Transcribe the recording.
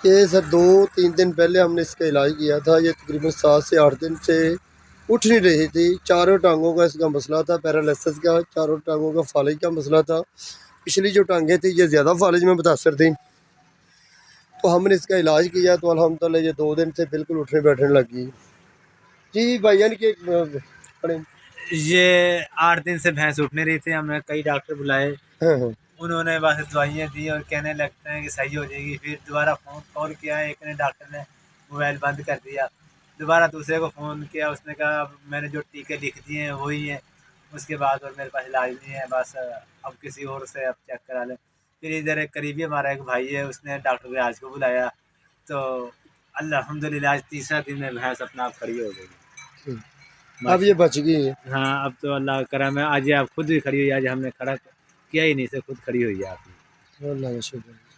یہ سر 2-3 دن پہلے ہم نے اس کا علاج کیا تھا. یہ تقریباً 7 سے 8 دن سے اٹھ نہیں رہی تھی. چاروں ٹانگوں کا اس کا مسئلہ تھا، پیرالائسس کا، چاروں ٹانگوں کا فالج کا مسئلہ تھا. پچھلی جو ٹانگیں تھیں یہ زیادہ فالج میں متاثر تھیں، تو ہم نے اس کا علاج کیا تو الحمدللہ یہ 2 دن سے بالکل اٹھنے بیٹھنے لگ گئی. جی بھائی یعنی کہ یہ 8 دن سے بھینس اٹھ نہیں رہی تھی. ہم نے کئی ڈاکٹر بلائے، ہاں ہاں انہوں نے بس دوائیاں دی اور کہنے لگتے ہیں کہ صحیح ہو جائے گی. پھر دوبارہ کال کیا، ایک نے ڈاکٹر نے موبائل بند کر دیا. دوبارہ دوسرے کو فون کیا، اس نے کہا میں نے جو ٹیکے لکھ دیے ہیں وہی ہیں، اس کے بعد اور میرے پاس علاج نہیں ہے، بس اب کسی اور سے اب چیک کرا لیں. پھر ادھر ایک قریبی ہمارا ایک بھائی ہے، اس نے ڈاکٹر ریاض کو بلایا، تو الحمدللہ آج تیسرا دن میں بھینس اپنا آپ کھڑی ہو گئی. اب یہ بچ گئی ہے. ہاں اب تو اللہ کا کرم ہے، آج یہ آپ خود بھی کھڑی ہوئی. آج ہم نے کھڑا کیا ہی نہیں سے خود کھڑی ہوئی ہے آپ. اللہ کا شکر.